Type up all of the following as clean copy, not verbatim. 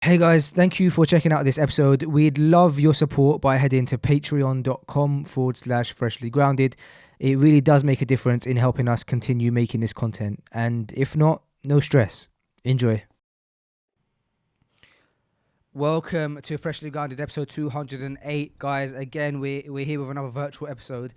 Hey guys, thank you for checking out this episode. We'd love your support by heading to patreon.com/freshly grounded. It really does make a difference in helping us continue making this content. And if not, no stress. Enjoy. Welcome to Freshly Grounded episode 208, guys. Again, we're here with another virtual episode,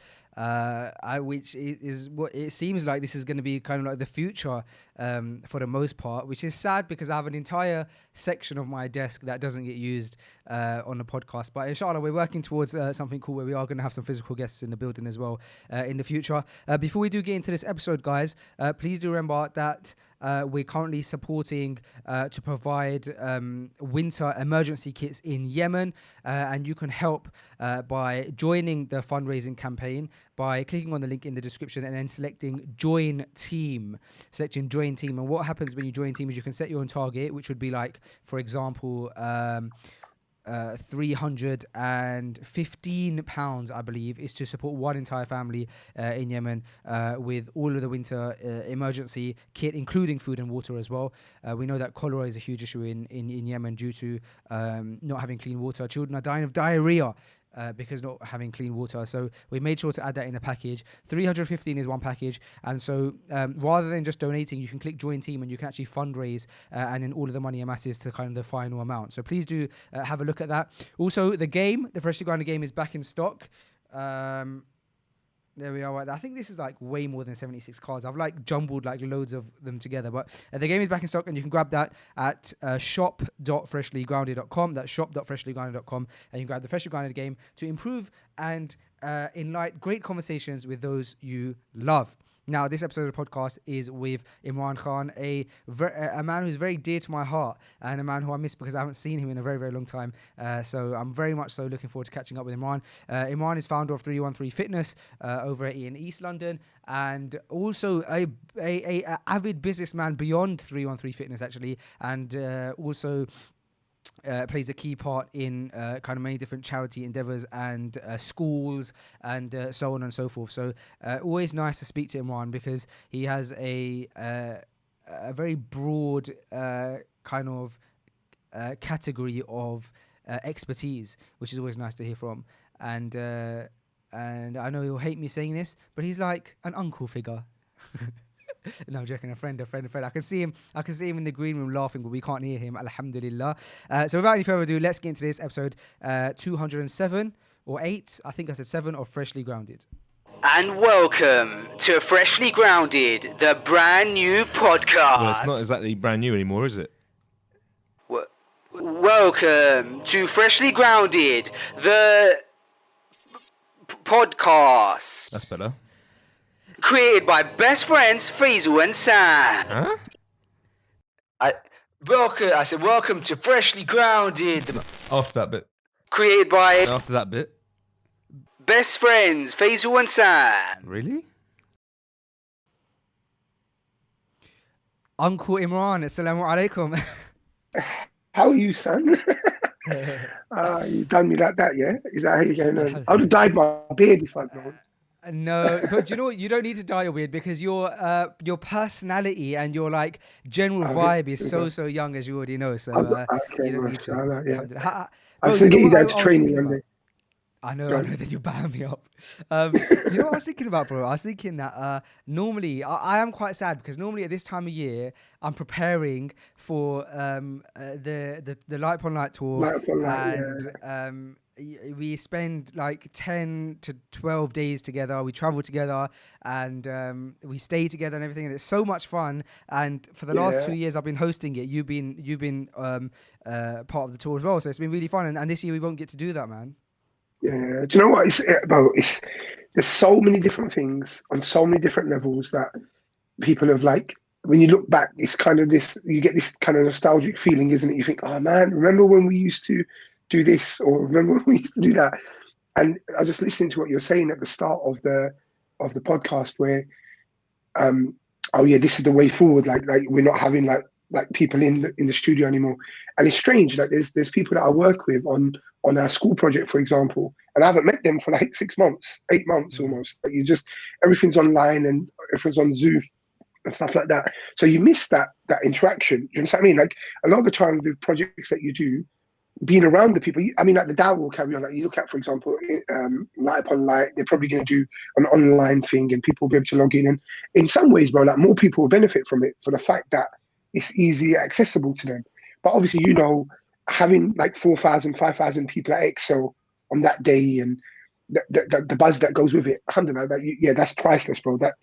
which is what it seems like. This is going to be kind of like the future for the most part, which is sad because I have an entire section of my desk that doesn't get used on the podcast. But inshallah, we're working towards something cool where we are going to have some physical guests in the building as well in the future. Before we do get into this episode, guys, please do remember that we're currently supporting to provide winter emergency kits in Yemen, and you can help by joining the fundraising campaign by clicking on the link in the description and then selecting join team. And what happens when you join team is you can set your own target, which would be like, for example, £315, I believe, is to support one entire family in Yemen with all of the winter emergency kit, including food and water as well. We know that cholera is a huge issue in Yemen due to not having clean water. Children are dying of diarrhea because not having clean water. So we made sure to add that in the package. 315 is one package. And so rather than just donating, you can click join team and you can actually fundraise and then all of the money amasses to kind of the final amount. So please do have a look at that. Also, the Freshly Grounded game is back in stock. There we are. Right. I think this is like way more than 76 cards. I've like jumbled like loads of them together. But the game is back in stock and you can grab that at shop.freshlygrounded.com. That's shop.freshlygrounded.com. And you can grab the Freshly Grounded game to improve and enlighten great conversations with those you love. Now, this episode of the podcast is with Imran Khan, a man who's very dear to my heart and a man who I miss because I haven't seen him in a very, very long time. So I'm very much so looking forward to catching up with Imran. Imran is founder of 313 Fitness over in East London and also a avid businessman beyond 313 Fitness, actually, and also plays a key part in kind of many different charity endeavors and schools and so on and so forth. So always nice to speak to Imran because he has a very broad kind of category of expertise, which is always nice to hear from. And I know he'll hate me saying this, but he's like an uncle figure. No, I'm joking. A friend. I can see him in the green room laughing, but we can't hear him. Alhamdulillah. So without any further ado, let's get into this episode 207 or 8. I think I said 7 of Freshly Grounded. And welcome to Freshly Grounded, the brand new podcast. Well, it's not exactly brand new anymore, is it? Welcome to Freshly Grounded, the podcast. That's better. Created by best friends Faisal and Sam. Huh? I said welcome to Freshly Grounded. After that bit. Created by After that bit. best friends Faisal and Sam. Really? Uncle Imran, assalamu alaikum. How are you, son? You've done me like that, yeah? Is that how you're going on? I would have dyed my beard if I'd known. No, but you know what? You don't need to dye your beard because your personality and your like general vibe is so young, as you already know. So you don't need to. Yeah. I was thinking you go to training one day. I know that you ban me up. You know what I was thinking about, bro? I was thinking that normally I am quite sad because normally at this time of year I'm preparing for the Light Upon Light tour, and we spend like 10 to 12 days together. We travel together and we stay together and everything, and it's so much fun. And for the last 2 years I've been hosting it. You've been part of the tour as well, so it's been really fun. And this year we won't get to do that, man. Yeah, do you know what it's about? There's so many different things on so many different levels that people have like. When you look back, it's kind of this. You get this kind of nostalgic feeling, isn't it? You think, oh man, remember when we used to do this, or remember when we used to do that? And I just listening to what you're saying at the start of the podcast, where, oh yeah, this is the way forward. Like we're not having like people in the studio anymore, and it's strange. Like there's people that I work with on our school project, for example, and I haven't met them for like 6 months, 8 months almost. Like everything's online and everything's on Zoom, and stuff like that. So you miss that interaction. Do you understand what I mean? Like a lot of the time with projects that you do, being around the people, I mean, like the DAO will carry on. Like you look at, for example, Light Upon Light, they're probably going to do an online thing and people will be able to log in. And in some ways, bro, like more people will benefit from it for the fact that it's easily accessible to them. But obviously, you know, having like 4,000, 5,000 people at Excel on that day and the buzz that goes with it, alhamdulillah, yeah, that's priceless, bro. That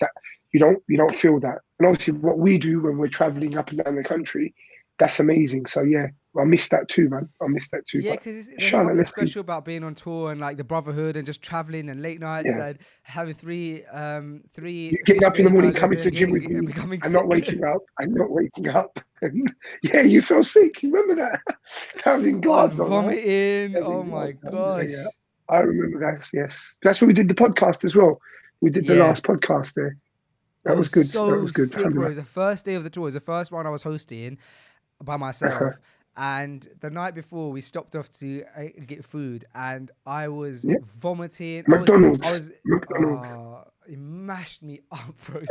you don't feel that. And obviously, what we do when we're traveling up and down the country, that's amazing. So yeah, I miss that too, man. I miss that too. Yeah, But because there's inshallah, something let's see. special about being on tour and like the brotherhood and just traveling and late nights Yeah. and having three You getting up in the morning, coming to the gym with me, becoming and sick. not waking up. And yeah, you feel sick. You remember that? That was in I was Glasgow, right? vomiting. That was Oh in my Glasgow. gosh. Yeah. I remember that. Yes, that's where we did the podcast as well. We did the Yeah. last podcast there. I That was good. so That was good. sick, bro. It Alhamdulillah. was the first day of the tour. It was the first one I was hosting by myself. And the night before, we stopped off to get food, and I was Yeah. vomiting. McDonald's. It mashed me up, bro.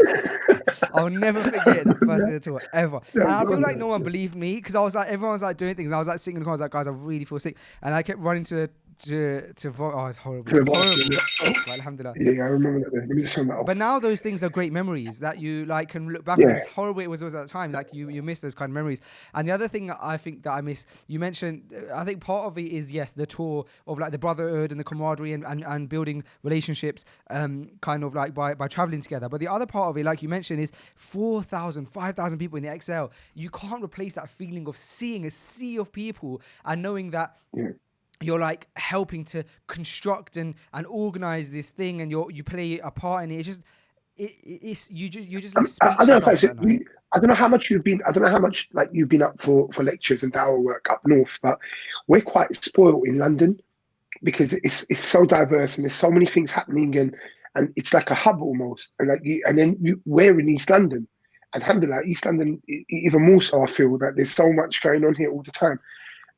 I'll never forget that first day of the tour ever. And I feel like no one believed me because I was like, everyone was like doing things. And I was like sitting in the car. I was like, guys, I really feel sick, and I kept running to vomit. Oh, it's horrible. But alhamdulillah. Yeah, I remember that. Let me just turn that off. But now those things are great memories that you like can look back Yeah. on. As horrible it was at the time, like you miss those kind of memories. And the other thing that I think that I miss, you mentioned, I think part of it is yes, the tour of like the brotherhood and the camaraderie and building relationships, kind of like by traveling together. But the other part of it, like you mentioned, is 4,000, 5,000 people in the XL. You can't replace that feeling of seeing a sea of people and knowing that. Yeah. You're like helping to construct and organize this thing, and you play a part in it. It's just it's you just left I don't know speechless after that night. I don't know how much you've been. I don't know how much like you've been up for lectures and our work up north, but we're quite spoiled in London because it's so diverse and there's so many things happening and it's like a hub almost. And then we're in East London, and alhamdulillah, East London even more so. I feel that there's so much going on here all the time.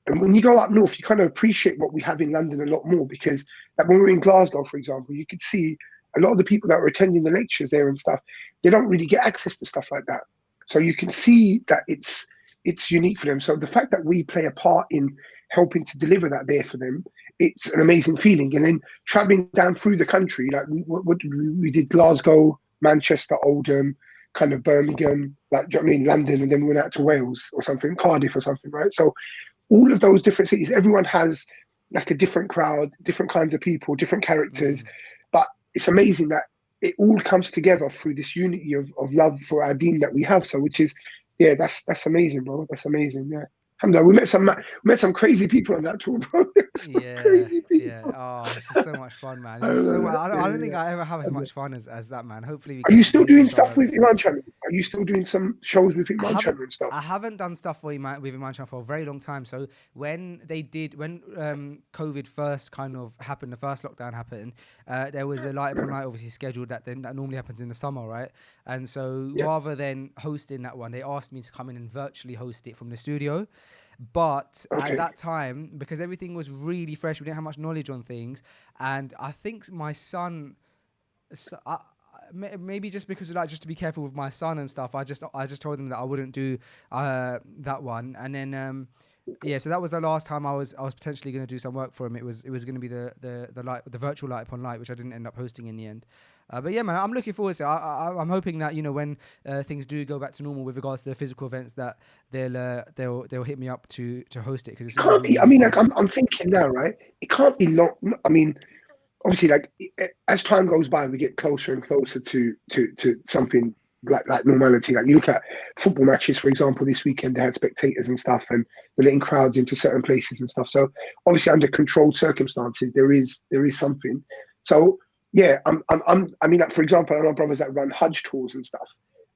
And when you go up north, you kind of appreciate what we have in London a lot more because, like when we were in Glasgow, for example, you could see a lot of the people that were attending the lectures there and stuff. They don't really get access to stuff like that, so you can see that it's unique for them. So the fact that we play a part in helping to deliver that there for them, it's an amazing feeling. And then traveling down through the country, like we did Glasgow, Manchester, Oldham, kind of Birmingham, like do you know what I mean, London, and then we went out to Wales or something, Cardiff or something, right? So all of those different cities, everyone has like a different crowd, different kinds of people, different characters. But it's amazing that it all comes together through this unity of love for our deen that we have. So, which is, yeah, that's amazing, bro. That's amazing. Yeah. Alhamdulillah, we met some crazy people on that tour, bro. Crazy people. Yeah. Oh, it's just so much fun, man. It's just so much, I don't think I ever have as much fun as that, man. Hopefully, Are you still doing stuff with Imran Channel? Are you still doing some shows with Imran Channel and stuff? I haven't done stuff with Imran Channel for a very long time. So when COVID first kind of happened, the first lockdown happened, there was a Light Upon Light obviously scheduled that normally happens in the summer, right? And so rather than hosting that one, they asked me to come in and virtually host it from the studio. But at that time, because everything was really fresh, we didn't have much knowledge on things, and I think my son, maybe just because of like just to be careful with my son and stuff, I just told him that I wouldn't do that one, and then so that was the last time I was potentially going to do some work for him. It was going to be the virtual Light Upon Light, which I didn't end up hosting in the end. But yeah, man, I'm looking forward to it. I'm hoping that when things do go back to normal with regards to the physical events, that they'll hit me up to host it because it can't be. I mean, like I'm thinking now, right? It can't be long. I mean, obviously, like as time goes by, we get closer and closer to something like normality. Like you look at football matches, for example, this weekend they had spectators and stuff, and they're letting crowds into certain places and stuff. So obviously, under controlled circumstances, there is something. So yeah, I mean, like, for example, I know brothers that run Hajj tours and stuff,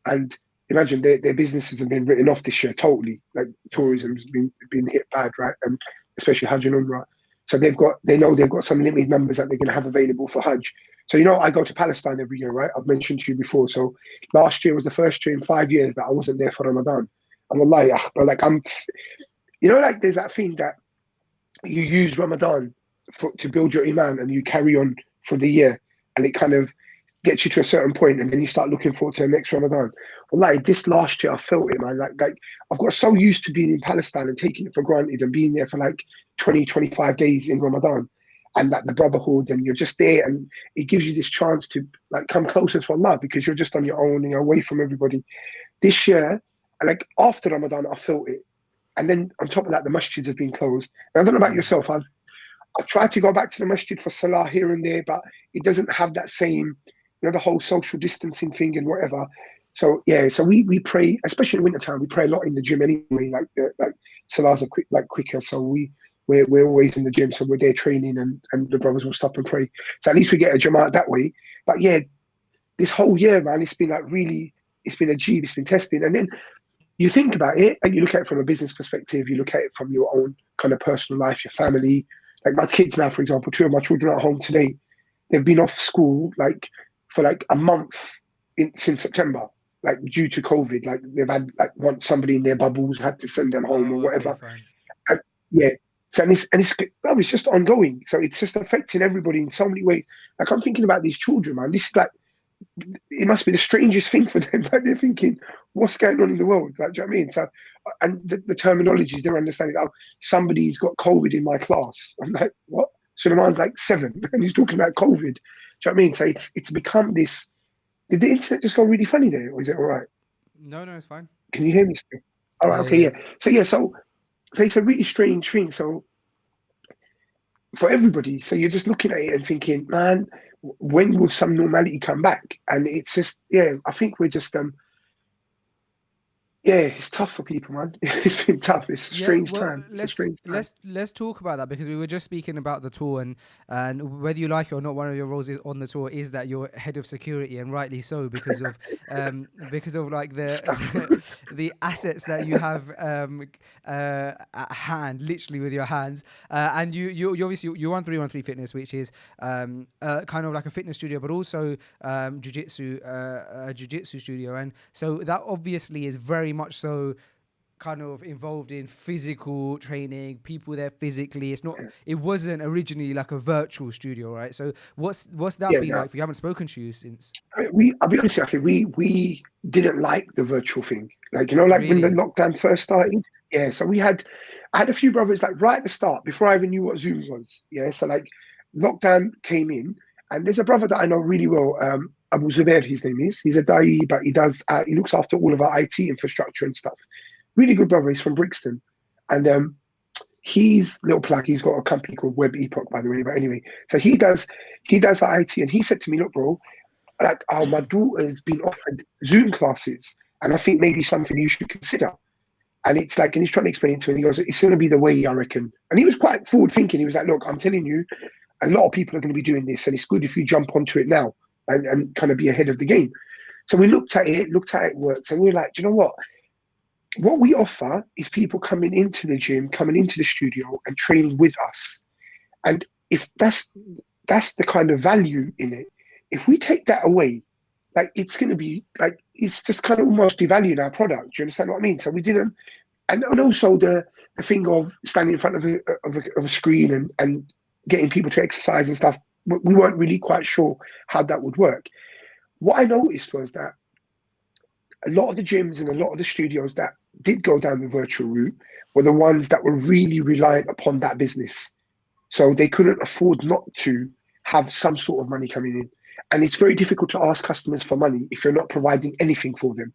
and imagine their businesses have been written off this year totally. Like tourism's been hit bad, right? And especially Hajj and Umrah. So they know they've got some limited numbers that they're going to have available for Hajj. So I go to Palestine every year, right? I've mentioned to you before. So last year was the first year in 5 years that I wasn't there for Ramadan. And wallahi, but like like there's that thing that you use Ramadan to build your iman and you carry on for the year, and it kind of gets you to a certain point, and then you start looking forward to the next Ramadan. Well, like this last year, I felt it, man. Like I've got so used to being in Palestine and taking it for granted and being there for like 20, 25 days in Ramadan, and like the brotherhood, and you're just there, and it gives you this chance to like come closer to Allah because you're just on your own and you're away from everybody. This year, like after Ramadan, I felt it. And then on top of that, the masjids have been closed. And I don't know about yourself. I've tried to go back to the masjid for salah here and there, but it doesn't have that same, the whole social distancing thing and whatever. So yeah, so we pray, especially in winter time, we pray a lot in the gym anyway. Like salahs are quicker, so we're always in the gym, so we're there training, and the brothers will stop and pray. So at least we get a jamaat that way. But yeah, this whole year, man, it's been like really, it's been ajeeb, it's been testing, and then you think about it and you look at it from a business perspective, you look at it from your own kind of personal life, your family. Like my kids now, for example, 2 of my children are at home today. They've been off school like for like a month since September, like due to COVID. Like they've had like somebody in their bubbles had to send them home or whatever. Fine. And yeah, so it's just ongoing. So it's just affecting everybody in so many ways. Like I'm thinking about these children, man. This is like, it must be the strangest thing for them. Like they're thinking, what's going on in the world? Like, do you know what I mean? So, and the terminologies, they're understanding, oh, somebody's got COVID in my class. I'm like, what? Suleiman's like 7 and he's talking about COVID. Do you know what I mean? So it's become this. Did the internet just go really funny there? Or is it all right? No, it's fine. Can you hear me still? All right, okay, yeah. So it's a really strange thing. So for everybody, so you're just looking at it and thinking, man, when will some normality come back? And it's just, yeah, I think we're just yeah, it's tough for people, man. It's been tough. It's a strange time. It's a strange time. Let's talk about that, because we were just speaking about the tour, and whether you like it or not, one of your roles on the tour is that you're head of security, and rightly so, because of like the assets that you have at hand, literally with your hands, and you obviously you run 313 Fitness, which is kind of like a fitness studio, but also jiu-jitsu studio, and so that obviously is very much so kind of involved in physical training, people there physically. It wasn't originally like a virtual studio, right? So what's that been like? If you haven't spoken to you since, I'll be honest with you, we didn't like the virtual thing. Like, like when the lockdown first started. Yeah, so I had a few brothers like right at the start, before I even knew what Zoom was. Yeah, so like lockdown came in, and there's a brother that I know really well, Abu Zubair, his name is. He's a da'i, but he looks after all of our IT infrastructure and stuff. Really good brother. He's from Brixton, and he's little plug. He's got a company called Web Epoch, by the way. But anyway, so he does our IT, and he said to me, "Look, bro, like, my daughter's been offered Zoom classes, and I think maybe something you should consider." And it's like, and he's trying to explain it to me. And he goes, "It's going to be the way, I reckon." And he was quite forward thinking. He was like, "Look, I'm telling you, a lot of people are going to be doing this, and it's good if you jump onto it now and kind of be ahead of the game." So we looked at it works, and we were like, do you know what? What we offer is people coming into the gym, coming into the studio and training with us. And if that's the kind of value in it, if we take that away, like it's going to be like, it's just kind of almost devaluing our product. Do you understand what I mean? So we didn't, and also the thing of standing in front of a screen and getting people to exercise and stuff, we weren't really quite sure how that would work. What I noticed was that a lot of the gyms and a lot of the studios that did go down the virtual route were the ones that were really reliant upon that business. So they couldn't afford not to have some sort of money coming in. And it's very difficult to ask customers for money if you're not providing anything for them.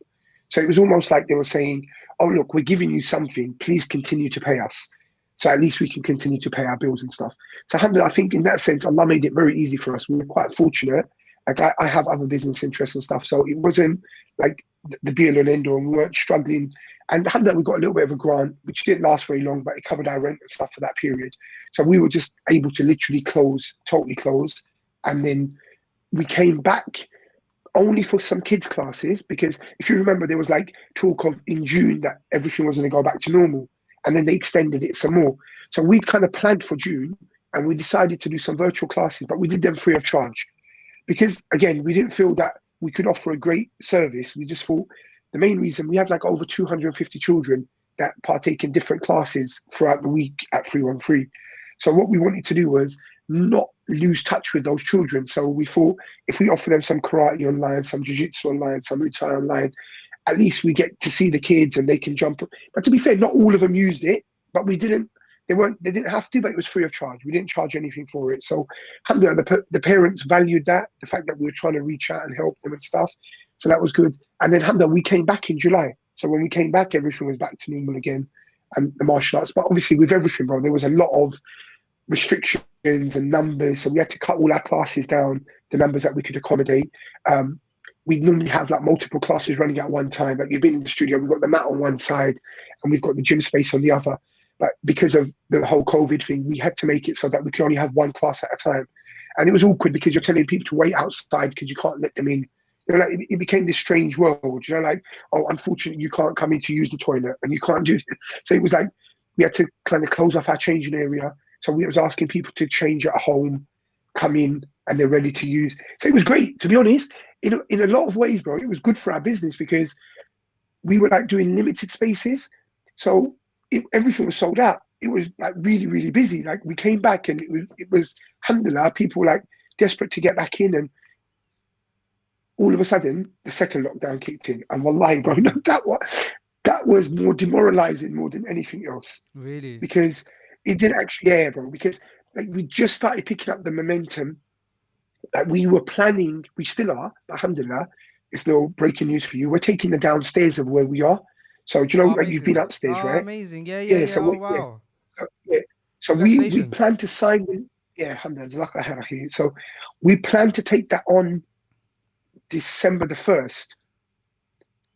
So it was almost like they were saying, "Oh, look, we're giving you something. Please continue to pay us. So at least we can continue to pay our bills and stuff." So alhamdulillah, I think in that sense, Allah made it very easy for us. We were quite fortunate. Like I have other business interests and stuff. So it wasn't like the be all and end all, and we weren't struggling. And alhamdulillah, we got a little bit of a grant, which didn't last very long, but it covered our rent and stuff for that period. So we were just able to literally totally close. And then we came back only for some kids classes, because if you remember, there was like talk of in June that everything was going to go back to normal. And then they extended it some more. So we'd kind of planned for June, and we decided to do some virtual classes, but we did them free of charge. Because again, we didn't feel that we could offer a great service. We just thought the main reason, we have like over 250 children that partake in different classes throughout the week at 313. So what we wanted to do was not lose touch with those children. So we thought if we offer them some karate online, some jiu-jitsu online, some Muay Thai online, at least we get to see the kids and they can jump. But to be fair, not all of them used it, but we didn't. They didn't have to, but it was free of charge. We didn't charge anything for it. So, alhamdulillah, the parents valued that, the fact that we were trying to reach out and help them and stuff. So that was good. And then, alhamdulillah, we came back in July. So when we came back, everything was back to normal again, and the martial arts. But obviously, with everything, bro, there was a lot of restrictions and numbers. So we had to cut all our classes down, the numbers that we could accommodate. We normally have like multiple classes running at one time. Like you've been in the studio, we've got the mat on one side and we've got the gym space on the other. But because of the whole COVID thing, we had to make it so that we could only have one class at a time. And it was awkward because you're telling people to wait outside because you can't let them in. You know, like it became this strange world, you know, like, oh, unfortunately, you can't come in to use the toilet and you can't do it. So it was like we had to kind of close off our changing area. So we was asking people to change at home, come in, and they're ready to use. So it was great, to be honest. In a lot of ways, bro, it was good for our business because we were like doing limited spaces. So everything was sold out. It was like really, really busy. Like we came back and it was alhamdulillah, people were like desperate to get back in, and all of a sudden the second lockdown kicked in. And wallahi, bro, that was more demoralizing more than anything else. Really? Because it didn't actually, yeah, bro, because like we just started picking up the momentum. Like we were planning, we still are, alhamdulillah. It's no breaking news for you. We're taking the downstairs of where we are. So do you know, like you've been upstairs, right? Amazing. Yeah. So Oh, wow. So we Congratulations. plan to sign. Yeah, alhamdulillah. So we plan to take that on December the 1st.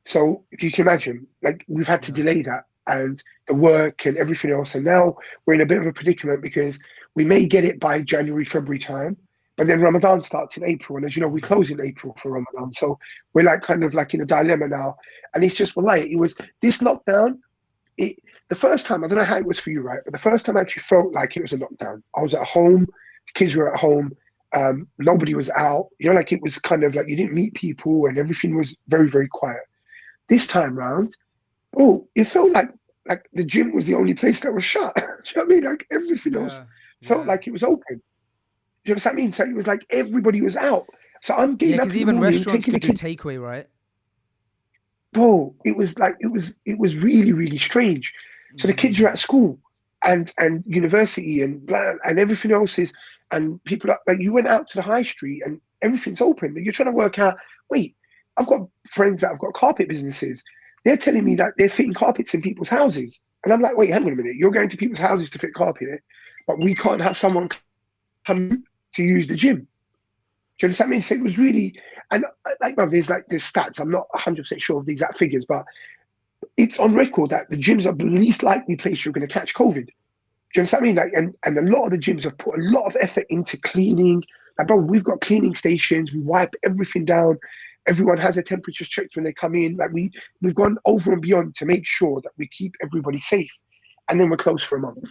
So you can imagine, like we've had to delay that and the work and everything else. And now we're in a bit of a predicament because we may get it by January, February time. But then Ramadan starts in April, and as you know, we close in April for Ramadan. So we're like kind of like in a dilemma now. And it's just, wallahi, it was this lockdown. The first time, I don't know how it was for you, right? But the first time I actually felt like it was a lockdown. I was at home, the kids were at home, nobody was out. You know, like it was kind of like you didn't meet people and everything was very, very quiet. This time round, it felt like the gym was the only place that was shut. Do you know what I mean? Like everything else felt like it was open. Do you understand what I mean? So it was like everybody was out. So I'm getting up in the even morning, restaurants taking could the do kids. takeaway, right? Bro, it was really, really strange. So the kids are at school and university and blah, and everything else is, and people are like, you went out to the high street and everything's open. You're trying to work out, wait, I've got friends that have got carpet businesses. They're telling me that they're fitting carpets in people's houses. And I'm like, wait, hang on a minute. You're going to people's houses to fit carpet, but we can't have someone come to use the gym. Do you understand what I mean? So it was really, and like, well, there's stats. I'm not 100% sure of the exact figures, but it's on record that the gyms are the least likely place you're going to catch COVID. Do you understand what I mean? Like, and a lot of the gyms have put a lot of effort into cleaning. Like, bro, we've got cleaning stations. We wipe everything down. Everyone has their temperatures checked when they come in. Like we've gone over and beyond to make sure that we keep everybody safe. And then we're closed for a month.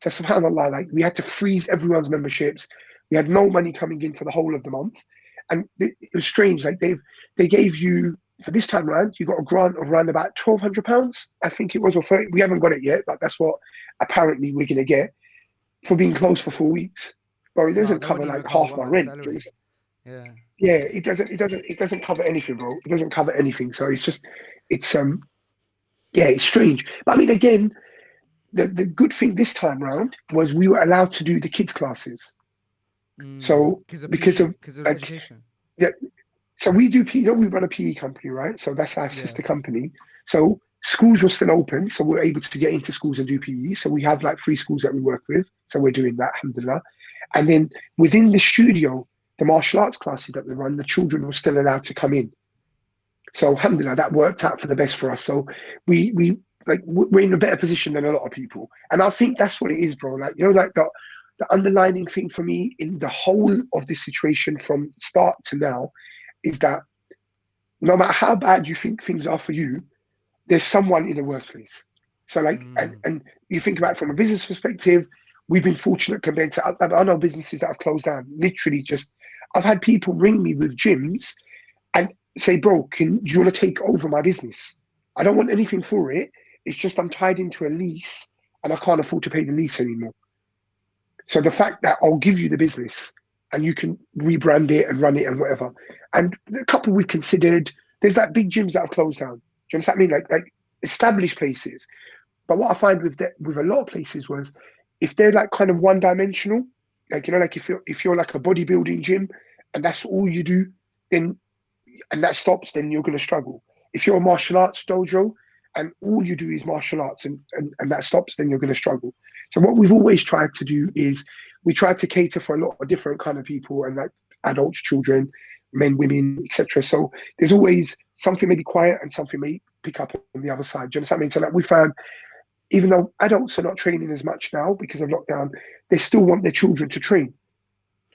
So subhanAllah, like we had to freeze everyone's memberships. We had no money coming in for the whole of the month. And it was strange. Like they gave you, for this time around, you got a grant of around about £1,200, I think it was, or 30. We haven't got it yet, but that's what apparently we're going to get for being closed for 4 weeks. But it doesn't cover like half my rent. Yeah. Yeah, it doesn't cover anything, bro. It doesn't cover anything. So it's strange. But I mean, again, the good thing this time round was we were allowed to do the kids classes. So because of education. Yeah. So we do PE, we run a PE company, right? So that's our sister company. So schools were still open. So we're able to get into schools and do PE. So we have like 3 schools that we work with. So we're doing that, alhamdulillah. And then within the studio, the martial arts classes that we run, the children were still allowed to come in. So alhamdulillah, that worked out for the best for us. So we're in a better position than a lot of people. And I think that's what it is, bro. Like, you know, like the underlining thing for me in the whole of this situation from start to now is that no matter how bad you think things are for you, there's someone in a worse place. So like, and you think about it from a business perspective, we've been fortunate compared to other businesses that have closed down. Literally I've had people ring me with gyms and say, bro, do you want to take over my business? I don't want anything for it. It's just I'm tied into a lease and I can't afford to pay the lease anymore. So the fact that I'll give you the business and you can rebrand it and run it and whatever. And the couple we've considered, there's like big gyms that have closed down. Do you understand what I mean? Like established places. But what I find with a lot of places was if they're like kind of one dimensional, like, you know, like if you're like a bodybuilding gym and that's all you do, then and that stops, then you're going to struggle. If you're a martial arts dojo and all you do is martial arts and that stops, then you're going to struggle. So what we've always tried to do is we try to cater for a lot of different kind of people and like adults, children, men, women, etc. So there's always something maybe quiet and something may pick up on the other side. Do you understand what I mean? So like we found, even though adults are not training as much now because of lockdown, they still want their children to train. Do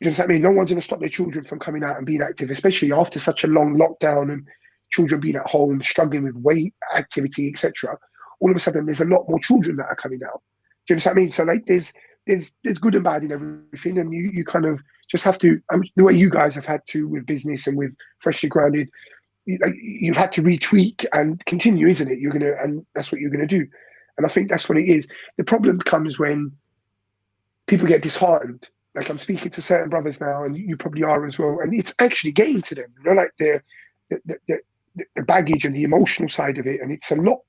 you understand what I mean? No one's going to stop their children from coming out and being active, especially after such a long lockdown and children being at home, struggling with weight, activity, etc. All of a sudden, there's a lot more children that are coming out. Do you understand what I mean? So like, there's good and bad in everything, and you kind of just have to. The way you guys have had to with business and with Freshly Grounded, you've had to retweak and continue, isn't it? And that's what you're gonna do. And I think that's what it is. The problem comes when people get disheartened. Like I'm speaking to certain brothers now, and you probably are as well. And it's actually getting to them, you know, like the baggage and the emotional side of it. And it's a lot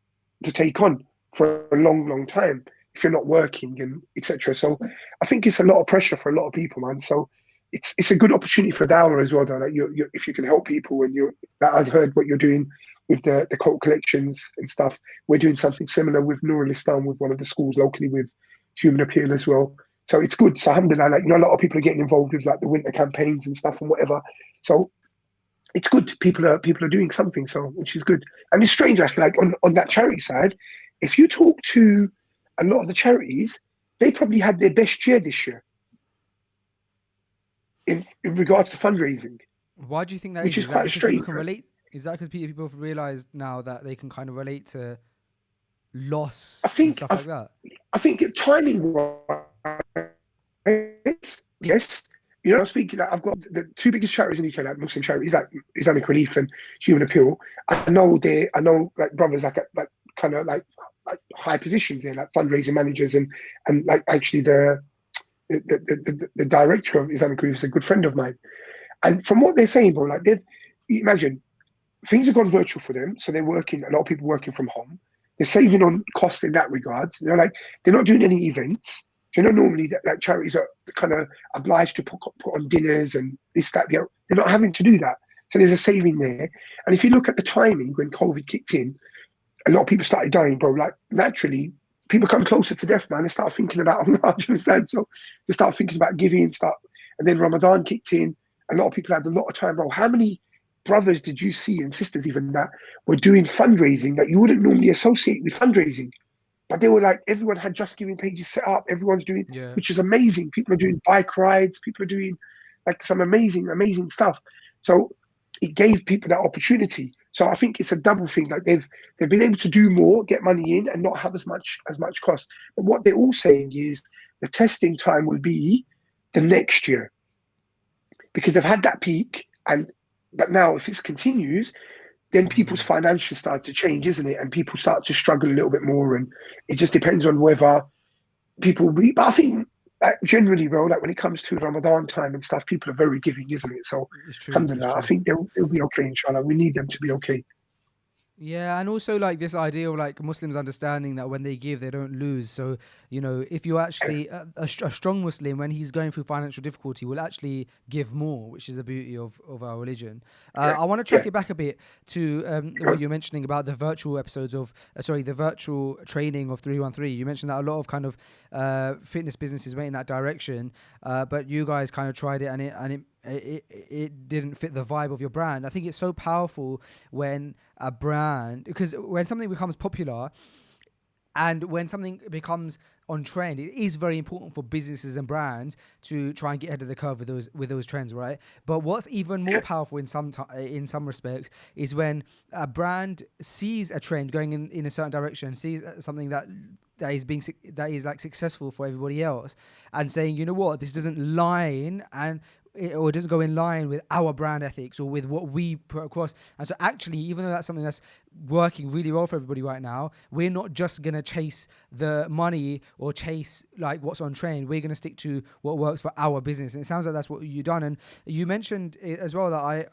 to take on for a long, long time if you're not working and etc. So I think it's a lot of pressure for a lot of people, man. So it's a good opportunity for Dawah as well, though. Like if you can help people, and I've heard what you're doing with the cult collections and stuff. We're doing something similar with Nur al-Islam with one of the schools locally with Human Appeal as well. So it's good. So alhamdulillah, like, you know, a lot of people are getting involved with like the winter campaigns and stuff and whatever. So it's good. People are doing something, so which is good. And it's strange, actually, like on that charity side, if you talk to a lot of the charities, they probably had their best year this year in regards to fundraising. Why do you think that which is? is quite strange? People can relate? Is that because people have realised now that they can kind of relate to loss and stuff like that? I think timing wise, yes. You know, speaking that I've got the two biggest charities in the UK, like Muslim charities, like Islamic Relief and Human Appeal. I know like brothers like kind of like high positions there, like fundraising managers and like actually the director of Islamic Relief is a good friend of mine. And from what they're saying, bro, like imagine things have gone virtual for them, so they're working. A lot of people working from home. They're saving on costs in that regard. They're not doing any events. So, you know, normally that like charities are kind of obliged to put on dinners and this, that, the other. They're not having to do that. So there's a saving there. And if you look at the timing when COVID kicked in, a lot of people started dying, bro. Like naturally, people come closer to death, man. They start thinking about Allah, understand? So they start thinking about giving and stuff. And then Ramadan kicked in. A lot of people had a lot of time, bro. How many brothers did you see and sisters even that were doing fundraising that you wouldn't normally associate with fundraising? But they were like, everyone had Just Giving pages set up. Everyone's doing, which is amazing. People are doing bike rides. People are doing like some amazing, amazing stuff. So it gave people that opportunity. So I think it's a double thing. Like they've been able to do more, get money in, and not have as much cost. But what they're all saying is the testing time will be the next year, because they've had that peak, but now if it continues, then people's financials start to change, isn't it? And people start to struggle a little bit more, and it just depends on whether people will be. But I think generally, bro, like when it comes to Ramadan time and stuff, people are very giving, isn't it? So alhamdulillah, I think they'll be okay, inshallah. We need them to be okay. Yeah, and also like this idea of like Muslims understanding that when they give, they don't lose. So, you know, if you're actually a strong Muslim, when he's going through financial difficulty, will actually give more, which is the beauty of our religion. I want to track it back a bit to what you're mentioning about the virtual episodes of, the virtual training of 313. You mentioned that a lot of kind of fitness businesses went in that direction, but you guys kind of tried it and it didn't fit the vibe of your brand. I think it's so powerful when a brand, because when something becomes popular and when something becomes on trend, it is very important for businesses and brands to try and get ahead of the curve with those trends, right? But what's even more powerful in some respects is when a brand sees a trend going in a certain direction, sees something that is like successful for everybody else, and saying, you know what, this doesn't line or it doesn't go in line with our brand ethics or with what we put across. And so actually, even though that's something that's working really well for everybody right now. We're not just going to chase the money or chase like what's on trend. We're going to stick to what works for our business. And it sounds like that's what you've done. And you mentioned it as well that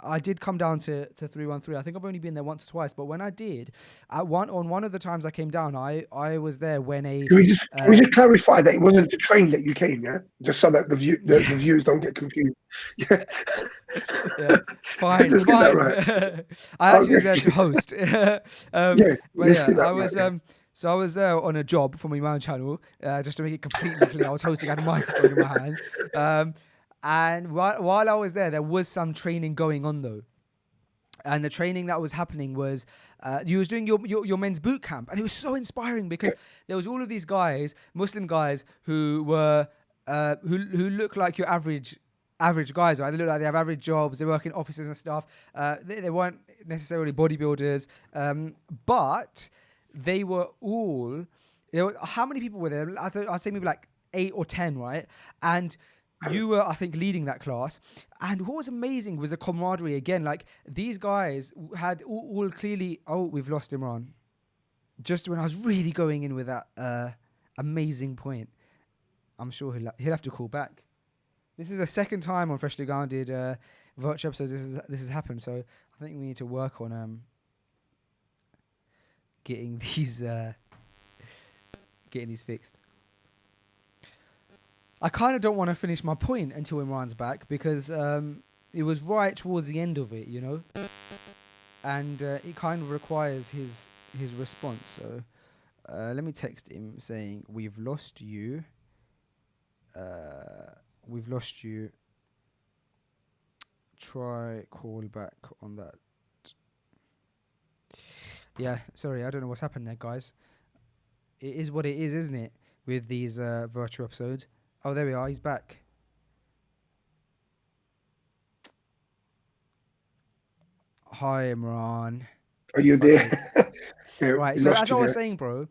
I did come down to 313. I think I've only been there once or twice, but when I did, on one of the times I came down, I was there when Can we just clarify that it wasn't to train that you came, yeah? Just so that the viewers don't get confused. Yeah. Yeah, fine. Just get that right. I actually was Okay. there to host. Yeah, But let's yeah, see that I right, was yeah. so I was there on a job for my Imran channel, just to make it completely clear. I was hosting, I had a microphone in my hand, and while I was there was some training going on though. And the training that was happening was you was doing your men's boot camp, and it was so inspiring because there was all of these guys, Muslim guys, who were who look like your average guys, right? They look like they have average jobs, they work in offices and stuff. They weren't necessarily bodybuilders, but they were all. How many people were there? I'd say maybe like 8 or 10, right? And you were, I think, leading that class. And what was amazing was the camaraderie again. Like these guys had all clearly. Oh, we've lost Imran. Just when I was really going in with that amazing point, I'm sure he'll have to call back. This is the second time on Freshly Grounded virtual episodes this has happened. So I think we need to work on getting these fixed. I kind of don't want to finish my point until Imran's back because it was right towards the end of it, you know, and it kind of requires his response. So let me text him saying we've lost you. We've lost you. Try call back on that. Yeah, sorry, I don't know what's happened there, guys. It is what it is, isn't it? With these virtual episodes. Oh, there we are. He's back. Hi, Imran. Are you there? Yeah, Right. we So lost as you I was there. saying, bro,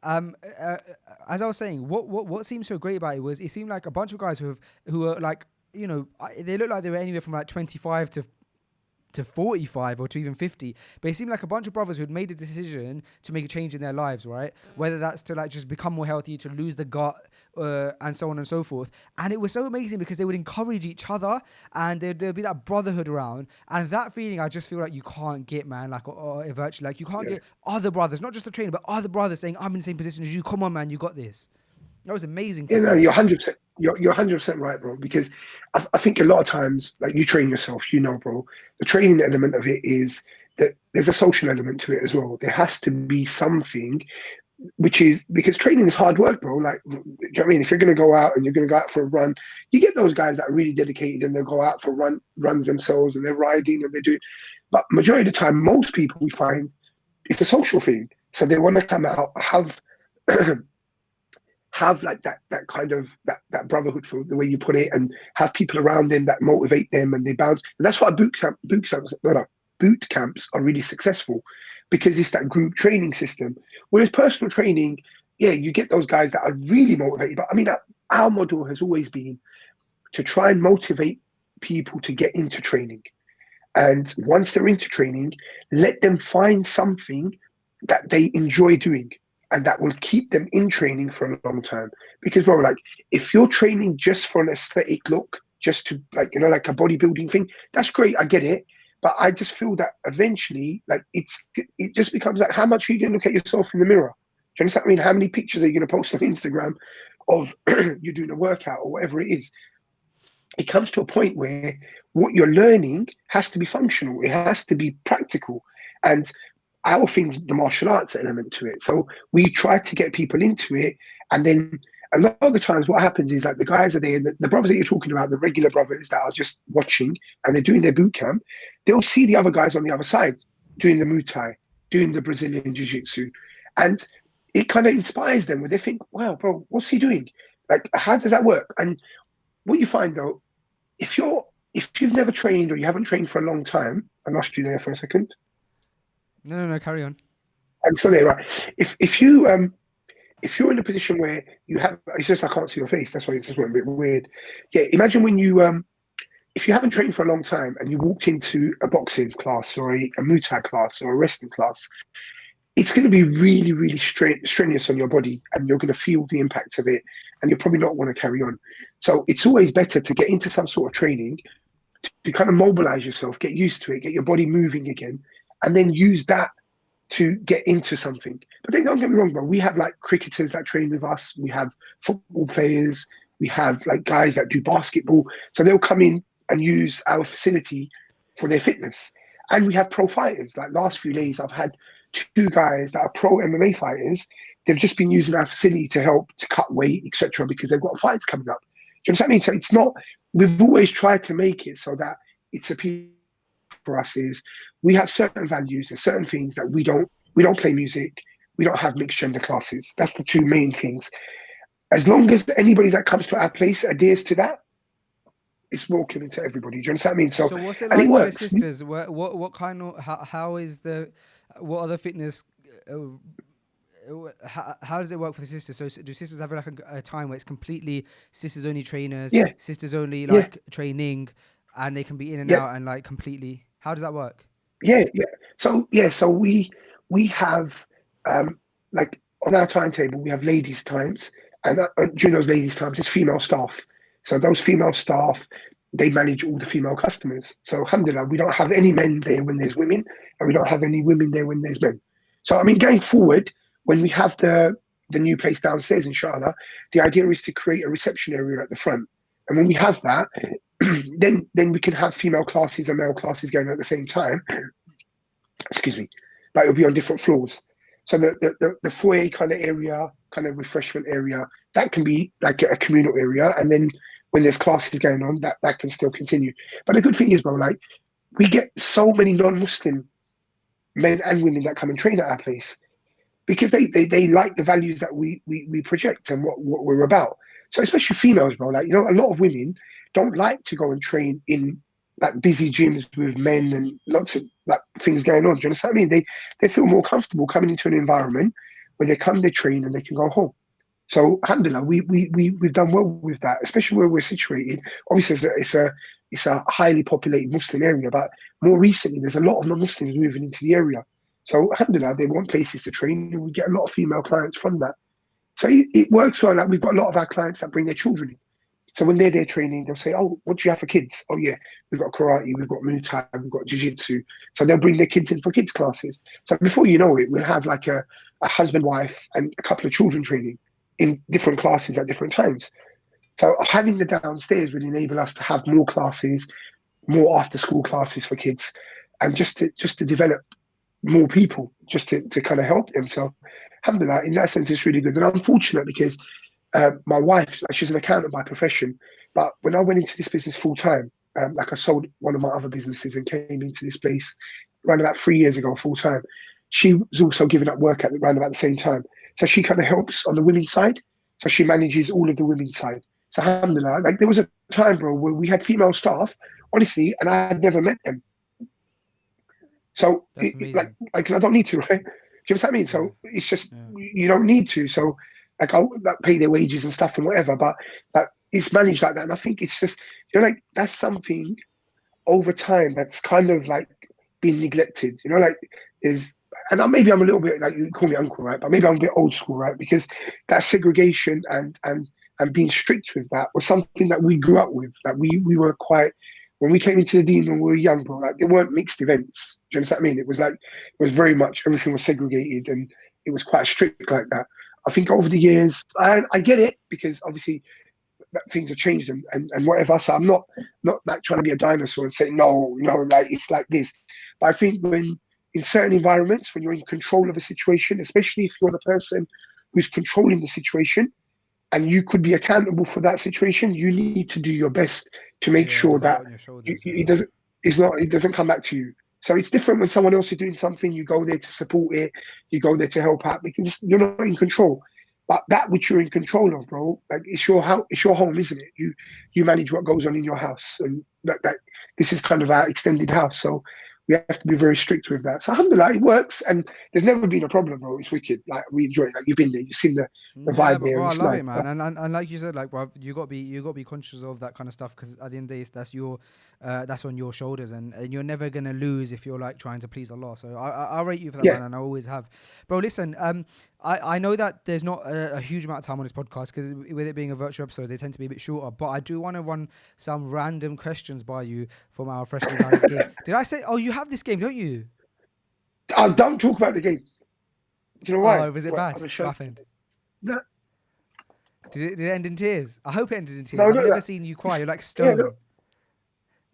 as I was saying, what seemed so great about it was it seemed like a bunch of guys who are like, you know, they look like they were anywhere from like 25 to 45 or to even 50, but it seemed like a bunch of brothers who had made a decision to make a change in their lives, right? Whether that's to like just become more healthy, to lose the gut, and so on and so forth. And it was so amazing because they would encourage each other, and there'd be that brotherhood around, and that feeling I just feel like you can't get, man, like or virtually, like you can't get other brothers, not just the trainer, but other brothers saying, I'm in the same position as you, come on, man, you got this. That was amazing to Yeah, no, see. you're 100%. You're 100% right, bro. Because I think a lot of times, like you train yourself, you know, bro. The training element of it is that there's a social element to it as well. There has to be something, which is because training is hard work, bro. Like, do you know what I mean? If you're gonna go out and you're gonna go out for a run, you get those guys that are really dedicated and they'll go out for runs themselves and they're riding and they do. But majority of the time, most people we find it's a social thing. So they want to come out, have like that kind of that brotherhood feel, the way you put it, and have people around them that motivate them and they bounce. And that's why boot camps are really successful, because it's that group training system. Whereas personal training, yeah, you get those guys that are really motivated. But I mean, our model has always been to try and motivate people to get into training. And once they're into training, let them find something that they enjoy doing and that will keep them in training for a long time. Because, bro, like, if you're training just for an aesthetic look, just to, like, you know, like a bodybuilding thing, that's great, I get it. But I just feel that eventually, like, it just becomes like, how much are you going to look at yourself in the mirror? Do you understand? I mean, how many pictures are you going to post on Instagram of you doing a workout or whatever it is? It comes to a point where what you're learning has to be functional. It has to be practical. And our thing's the martial arts element to it. So we try to get people into it. And then a lot of the times what happens is like the guys are there, the brothers that you're talking about, the regular brothers that are just watching and they're doing their boot camp, they'll see the other guys on the other side doing the Muay Thai, doing the Brazilian Jiu-Jitsu. And it kind of inspires them where they think, wow, bro, what's he doing? Like, how does that work? And what you find though, if you've never trained or you haven't trained for a long time, I lost you there for a second. No, carry on. I'm still there, right? If you're in a position where you have, it's just I can't see your face. That's why it's just a bit weird. Yeah, imagine when you if you haven't trained for a long time and you walked into a boxing class or a Muay Thai class or a wrestling class, it's going to be really, really strenuous on your body, and you're going to feel the impact of it, and you're probably not want to carry on. So it's always better to get into some sort of training to kind of mobilize yourself, get used to it, get your body moving again, and then use that to get into something. But then don't get me wrong, bro. We have like cricketers that train with us. We have football players. We have like guys that do basketball. So they'll come in and use our facility for their fitness. And we have pro fighters. Like last few days, I've had 2 guys that are pro MMA fighters. They've just been using our facility to help to cut weight, etc., because they've got fights coming up. Do you understand what I mean? So it's not. We've always tried to make it so that it's appealing for us. Is we have certain values. There's certain things that we don't play music. We don't have mixed gender classes. That's the 2 main things. As long as anybody that comes to our place adheres to that, it's welcoming to everybody. Do you understand what I mean? So what's it and like it for the works. sisters? What kind of how is the what other fitness? How does it work for the sisters? So do sisters have like a time where it's completely sisters only trainers, Yeah, sisters only yeah, like training, and they can be in and yeah, out and like completely? How does that work? yeah, yeah. So we have like on our timetable we have ladies' times, and during those ladies' times it's female staff. So those female staff, they manage all the female customers. So alhamdulillah, we don't have any men there when there's women, and we don't have any women there when there's men. So I mean, going forward, when we have the new place downstairs, inshallah, the idea is to create a reception area at the front. And when we have that, then we can have female classes and male classes going at the same time. Excuse me, but it'll be on different floors. So the foyer kind of area, kind of refreshment area, that can be like a communal area, and then when there's classes going on, that can still continue. But the good thing is, bro, like we get so many non-Muslim men and women that come and train at our place because they like the values that we project and what we're about. So especially females, bro, like, you know, a lot of women don't like to go and train in like busy gyms with men and lots of like things going on. Do you understand what I mean? They feel more comfortable coming into an environment where they come, they train, and they can go home. So alhamdulillah, we've done well with that, especially where we're situated. Obviously, it's a highly populated Muslim area, but more recently, there's a lot of non-Muslims moving into the area. So alhamdulillah, they want places to train, and we get a lot of female clients from that. So it works well. Like we've got a lot of our clients that bring their children in. So when they're there training, they'll say, "Oh, what do you have for kids?" "Oh yeah, we've got karate, we've got Muay Thai, we've got jiu-jitsu." So they'll bring their kids in for kids classes. So before you know it, we'll have like a husband, wife, and a couple of children training in different classes at different times. So having the downstairs will enable us to have more classes, more after-school classes for kids, and just to develop more people, just to kind of help them. So alhamdulillah, in that sense, it's really good. And I'm fortunate because my wife, like, she's an accountant by profession, but when I went into this business full time, like I sold one of my other businesses and came into this place around about 3 years ago full time. She was also giving up work at around about the same time, so she kind of helps on the women's side. So she manages all of the women's side. So alhamdulillah, like there was a time, bro, where we had female staff, honestly, and I had never met them. So That's amazing. like I don't need to, right? Do you know what I mean? So it's just you don't need to. So like I'll like, pay their wages and stuff and whatever, but like it's managed like that. And I think it's just, you know, like that's something over time that's kind of like been neglected. You know, like is, and maybe I'm a little bit like, you call me uncle, right? But maybe I'm a bit old school, right? Because that segregation and being strict with that was something that we grew up with. That we were quite, when we came into the Deen when we were young, bro, like there weren't mixed events. Do you understand what I mean? It was like, it was very much, everything was segregated and it was quite strict like that. I think over the years, I get it because obviously things have changed and whatever. So I'm not like trying to be a dinosaur and say, no, like it's like this. But I think when in certain environments, when you're in control of a situation, especially if you're the person who's controlling the situation and you could be accountable for that situation, you need to do your best to make sure There's a lot that on your shoulders. it doesn't come back to you. So it's different when someone else is doing something, you go there to support it, you go there to help out because you're not in control. But that which you're in control of, bro, like it's your house, it's your home, isn't it? You manage what goes on in your house, and that this is kind of our extended house. So we have to be very strict with that. So alhamdulillah, it works, and there's never been a problem, bro. It's wicked. Like we enjoy it. Like you've been there, you've seen the Yeah, vibe but there. bro, I It's love nice. it, man. And like you said, like, bro, you got to be conscious of that kind of stuff, because at the end of the day, that's on your shoulders, and you're never gonna lose if you're like trying to please Allah. So I rate you for that, Yeah. man, and I always have, bro. Listen, I know that there's not a huge amount of time on this podcast, because with it being a virtual episode, they tend to be a bit shorter. But I do want to run some random questions by you from our freshly grounded game. Did I say? Oh, you have this game, don't you? Don't talk about the game. Do you know why? Oh, was it bad? I'm sure. What happened? No, Did it end in tears? I hope it ended in tears. No, I've no, never no. seen you cry. You're like Yeah, stone. no.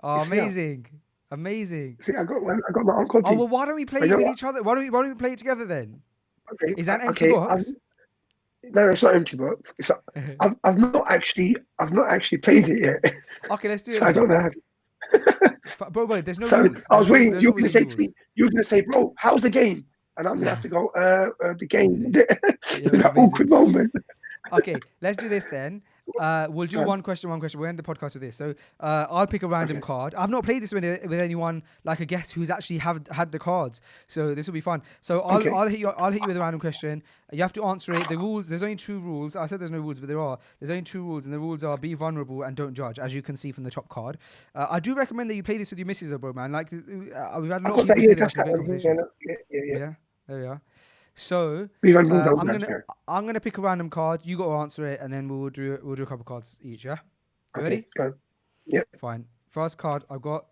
Oh, It's here. amazing. See, I got one. I got my uncle. Oh, well, why don't we play But you it know with what? each other? Why don't we play it together then? Okay. Is that an empty okay, box? No, it's not empty box. It's I've not actually played it yet. Okay, let's do it. So I don't know. Bro, there's no So rules. I was waiting. There's You're no gonna say rules. to me, you're gonna say, bro, how's the game? And I'm gonna have to go, the game. Yeah, It's an awkward moment. Okay, let's do this then. We'll do one question. We'll end the podcast with this. So I'll pick a random card. I've not played this with anyone, like a guest who's actually had the cards. So this will be fun. So I'll hit you with a random question. You have to answer it. The rules. There's only 2 rules. I said there's no rules, but there are. There's only 2 rules, and the rules are be vulnerable and don't judge, as you can see from the top card. I do recommend that you play this with your missus, though, bro, man. Like we've had a lot of people say that's great conversations. Yeah. There we are. So Be vulnerable, I'm gonna pick a random card. You got to answer it, and then we'll do a couple cards each. Yeah. You ready? Go. Yeah. Fine. First card I've got.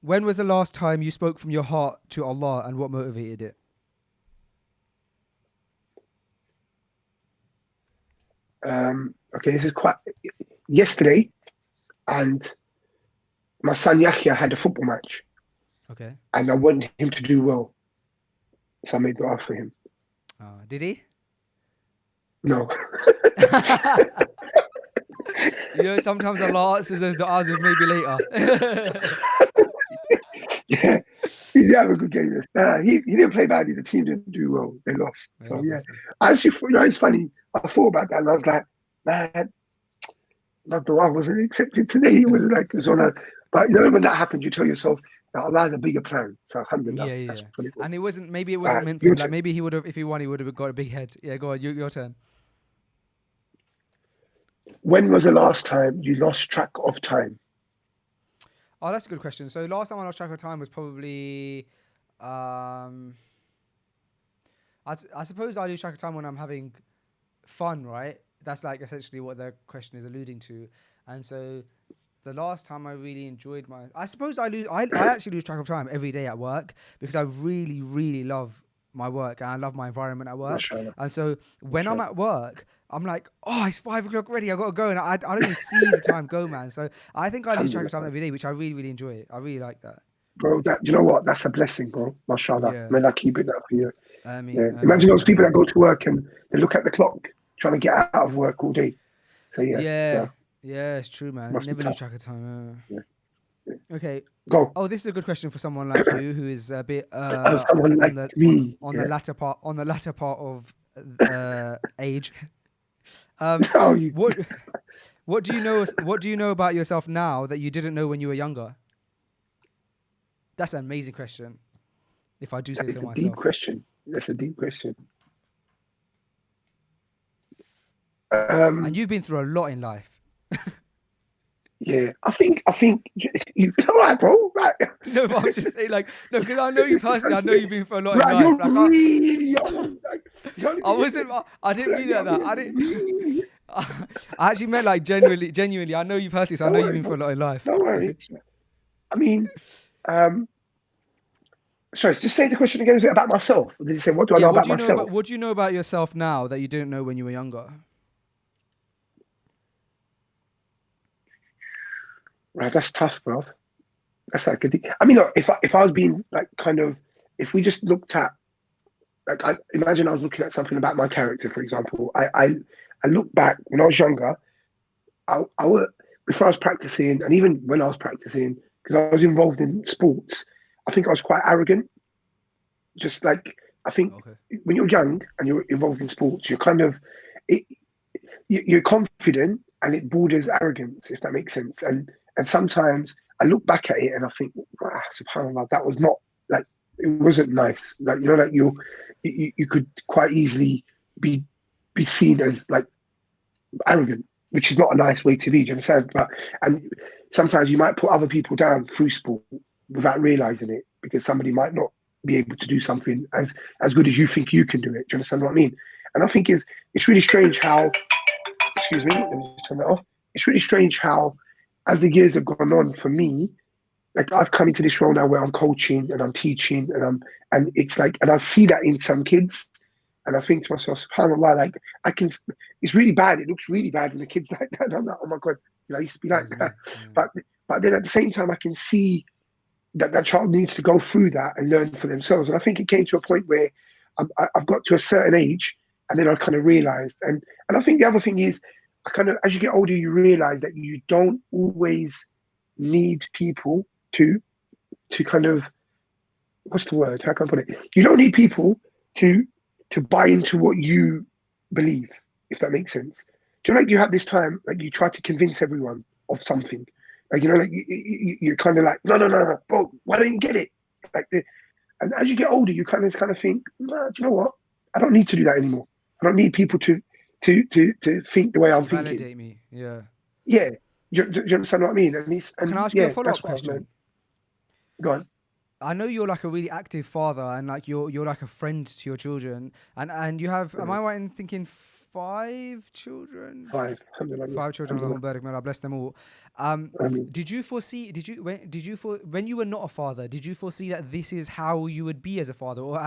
When was the last time you spoke from your heart to Allah, and what motivated it? Okay, this is quite yesterday, and my son Yahya had a football match, Okay. and I wanted him to do well, so I made dua for him. Did he? No. You know, sometimes Allah answers those du'as with maybe later. Yeah, he did have a good game. He didn't play badly. The team didn't do well. They lost. So yeah, actually, it's funny. I thought about that, and I was like, man, my dua wasn't accepted today. It was like it was on a. But you know, when that happened, you tell yourself that Allah has a bigger plan. So alhamdulillah. Yeah. That's pretty cool. And it wasn't. Maybe it wasn't meant for him. Like maybe he would have. If he won, he would have got a big head. Yeah, go on. Your turn. When was the last time you lost track of time? Oh, that's a good question. So last time I lost track of time was probably, I suppose I lose track of time when I'm having fun, right? That's like essentially what the question is alluding to. And so the last time I really enjoyed I suppose I actually lose track of time every day at work, because I really, really love my work and I love my environment at work. And so when I'm at work, I'm like, oh, it's 5 o'clock already. I got to go. And I don't even see the time go, man. So I think I lose track of time every day, which I really, really enjoy. I really like that. Bro, you know what? That's a blessing, bro. MashaAllah. Yeah. May Allah keep it up for you. Mean, imagine those people that go to work and they look at the clock trying to get out of work all day. So yeah, it's true, man. Never lose track of time. Okay. Go. Oh, this is a good question for someone like you who is a bit someone like me on the latter part of age. What do you know about yourself now that you didn't know when you were younger? That's an amazing question, if I do say so myself. Deep question. That's a deep question. And you've been through a lot in life. Yeah, I think you all right, bro. Right. No, but I'm just saying, like, no, because I know you personally. I know you've been through a lot in life. You're Like, really young. I wasn't. I didn't mean that. I didn't. I actually meant like genuinely. I know you personally, so I know you've been through a lot in life. Don't worry. I mean, sorry. Just say the question again. Was it about myself? Or did you say what do I know about myself? What do you know about yourself now that you didn't know when you were younger? Right, that's tough, bro. That's like I mean, look, if I was being like kind of, if we just looked at, like, I imagine I was looking at something about my character, for example. I look back when I was younger. I would, before I was practicing, and even when I was practicing, because I was involved in sports, I think I was quite arrogant. Just like I think when you're young and you're involved in sports, you're kind of you're confident, and it borders arrogance, if that makes sense. And sometimes I look back at it and I think, wow, subhanAllah, that was not like, it wasn't nice. Like, you know, like you could quite easily be seen as like arrogant, which is not a nice way to be. Do you understand? And sometimes you might put other people down through sport without realizing it, because somebody might not be able to do something as good as you think you can do it. Do you understand what I mean? And I think it's really strange how, excuse me, let me just turn that off. It's really strange how, as the years have gone on for me, like I've come into this role now where I'm coaching and I'm teaching and it's like, and I see that in some kids, and I think to myself, subhanAllah, like it's really bad. It looks really bad when the kids like that. And I'm like, oh my God, I used to be like that. Yeah. But then at the same time, I can see that child needs to go through that and learn for themselves. And I think it came to a point where I've got to a certain age, and then I kind of realized. And I think the other thing is, I kind of, as you get older, you realize that you don't always need people to kind of, what's the word? How can I put it? You don't need people to buy into what you believe, if that makes sense. Do you know, like you have this time, like you try to convince everyone of something. Like, you know, like you're kind of like, no, bro, why don't you get it? Like, and as you get older, you kind of think, no, do you know what? I don't need to do that anymore. I don't need people to think the way I'm thinking. Validate me, yeah. Yeah, do you understand what I mean? And can I ask you a follow-up that's what question? I've learned. Go on. I know you're like a really active father, and like you're like a friend to your children, and you have. Am I right in thinking 5 children? 5. 5 children. Allah bless them all. Did you foresee? When you were not a father? Did you foresee that this is how you would be as a father, or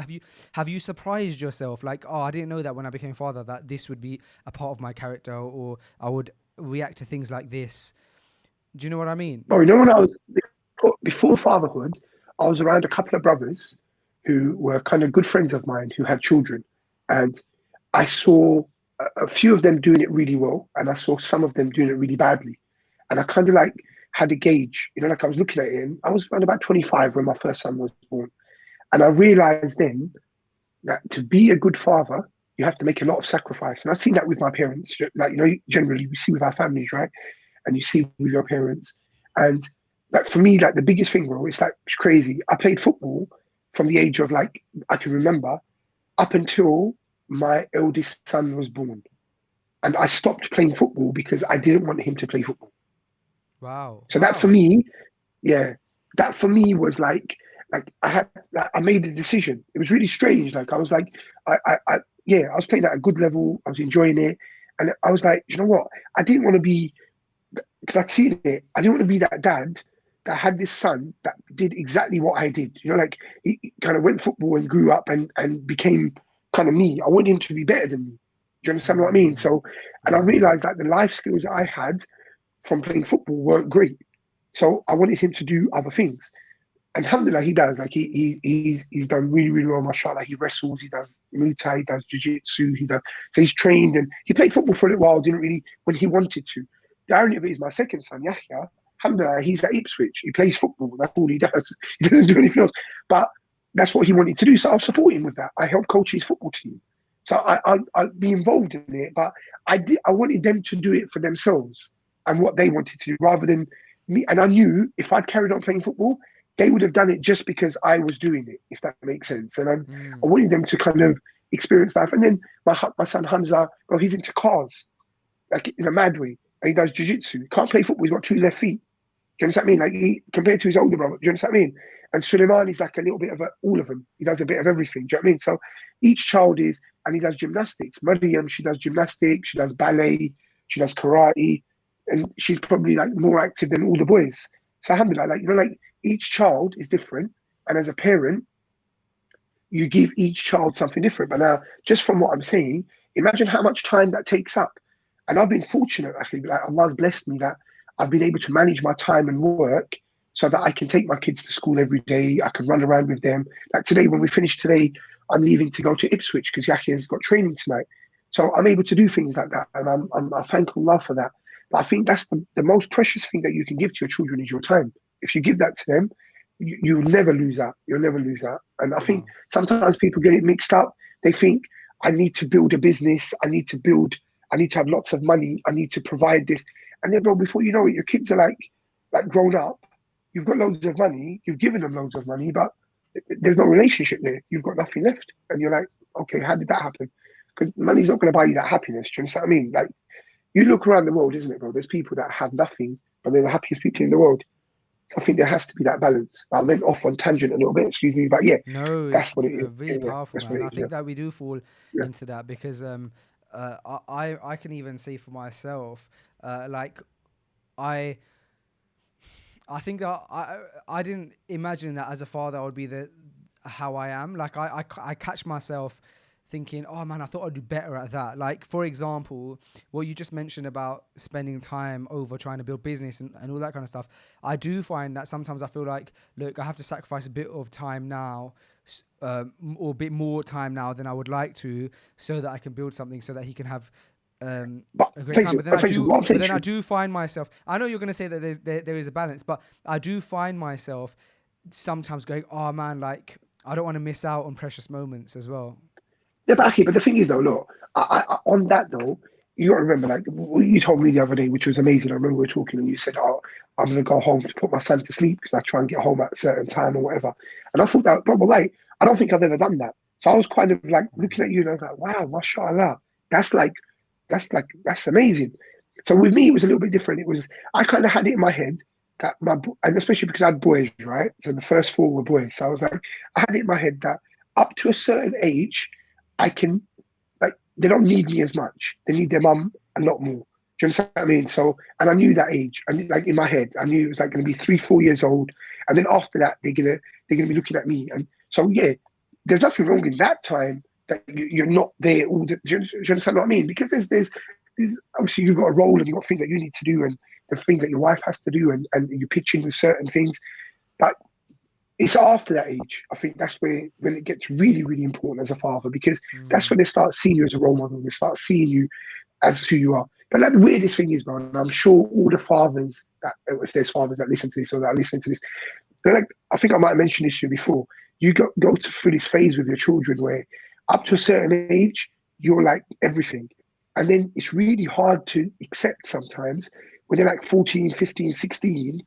have you surprised yourself? Like, oh, I didn't know that when I became father that this would be a part of my character, or I would react to things like this. Do you know what I mean? Oh, you know, when I was before fatherhood, I was around a couple of brothers who were kind of good friends of mine who had children, and I saw a few of them doing it really well, and I saw some of them doing it really badly, and I kind of like had a gauge, you know, like I was looking at it, and I was around about 25 when my first son was born, and I realized then that to be a good father, you have to make a lot of sacrifice, and I've seen that with my parents, like, you know, generally we see with our families, right, and you see with your parents, and like for me, like the biggest thing, bro, it's like it's crazy. I played football from the age of like I can remember up until my eldest son was born, and I stopped playing football because I didn't want him to play football. Wow. So that for me, that for me was like I made a decision. It was really strange. Like I was like I was playing at a good level. I was enjoying it, and I was like, you know what? I didn't want to be, because I'd seen it. I didn't want to be that dad that had this son that did exactly what I did. You know, like he kind of went football and grew up and became kind of me. I wanted him to be better than me. Do you understand what I mean? So, and I realized that the life skills that I had from playing football weren't great. So I wanted him to do other things. And alhamdulillah, he does. Like he's done really, really well, mashallah. He wrestles, he does Muay Thai, he does jiu-jitsu, so he's trained, and he played football for a little while, didn't really when he wanted to. The irony of it is my second son, Yahya, alhamdulillah, he's at Ipswich. He plays football. That's all he does. He doesn't do anything else. But that's what he wanted to do. So I'll support him with that. I help coach his football team. So I'll be involved in it. But I wanted them to do it for themselves and what they wanted to do rather than me. And I knew if I'd carried on playing football, they would have done it just because I was doing it, if that makes sense. And I wanted them to kind of experience life. And then my son Hamza, well, he's into cars, like in a mad way. And he does jiu-jitsu. He can't play football. He's got 2 left feet. Do you understand what I mean? Like compared to his older brother, do you understand what I mean? And Suleiman is like a little bit of all of them. He does a bit of everything. Do you know what I mean? So each child is, and he does gymnastics. Maryam, she does gymnastics, she does ballet, she does karate, and she's probably like more active than all the boys. So alhamdulillah, like, you know, like each child is different. And as a parent, you give each child something different. But now, just from what I'm saying, imagine how much time that takes up. And I've been fortunate, actually, like Allah's blessed me that I've been able to manage my time and work so that I can take my kids to school every day. I can run around with them. Like today, when we finish today, I'm leaving to go to Ipswich because Yahya's got training tonight. So I'm able to do things like that. And I thank Allah for that. But I think that's the most precious thing that you can give to your children is your time. If you give that to them, you'll never lose that. You'll never lose that. And I think sometimes people get it mixed up. They think, I need to build a business. I need to have lots of money. I need to provide this. And then, bro, before you know it, your kids are like grown up, you've got loads of money, you've given them loads of money, but there's no relationship there. You've got nothing left, and you're like, okay, how did that happen? Because money's not going to buy you that happiness. Do you understand what I mean? Like, you look around the world, isn't it, bro? There's people that have nothing, but they're the happiest people in the world. So I think there has to be that balance. I went off on tangent a little bit, excuse me, but yeah, No, that's it's what it is. really Yeah, powerful, that's what man. it I is. Yeah, think that we do fall yeah. into that because I can even say for myself, like I I think that I didn't imagine that as a father I would be the how I am. Like I catch myself thinking, oh man, I thought I'd do better at that. Like for example, what you just mentioned about spending time over trying to build business and all that kind of stuff. I do find that sometimes I feel like, look, I have to sacrifice a bit of time now, or a bit more time now than I would like to, so that I can build something, so that he can have But a great time. But then what I'm saying I to you, do find myself. I know you're going to say that there is a balance, but I do find myself sometimes going, oh man, like I don't want to miss out on precious moments as well. yeah, but okay, but the thing is though, look, on that though, you got to remember, like what you told me the other day, which was amazing. I remember we were talking, and you said, "Oh, I'm gonna go home to put my son to sleep because I try and get home at a certain time or whatever." And I thought that, but like, I don't think I've ever done that. So I was kind of like looking at you, and I was like, "Wow, mashallah, that's like, that's amazing." So with me, it was a little bit different. It was I kind of had it in my head that and especially because I had boys, right? So the first four were boys. So I was like, I had it in my head that up to a certain age, I can like they don't need me as much. They need their mum a lot more. Do you understand what I mean? So, and I knew that age. I knew, like in my head, I knew it was like going to be 3, 4 years old, and then after that, they're gonna be looking at me. And so, yeah, there's nothing wrong in that time that you're not there. Do you understand what I mean? Because there's obviously you've got a role and you've got things that you need to do, and the things that your wife has to do, and you pitch in with certain things. But it's after that age, I think that's where when it gets really, really important as a father, because that's when they start seeing you as a role model. They start seeing you as who you are. But like the weirdest thing is, man, and I'm sure all the fathers that, if there's fathers that listen to this or that are listening to this, they're like, I think I might have mentioned this to you before. You go through this phase with your children where up to a certain age, you're like everything. And then it's really hard to accept sometimes when they're like 14, 15, 16,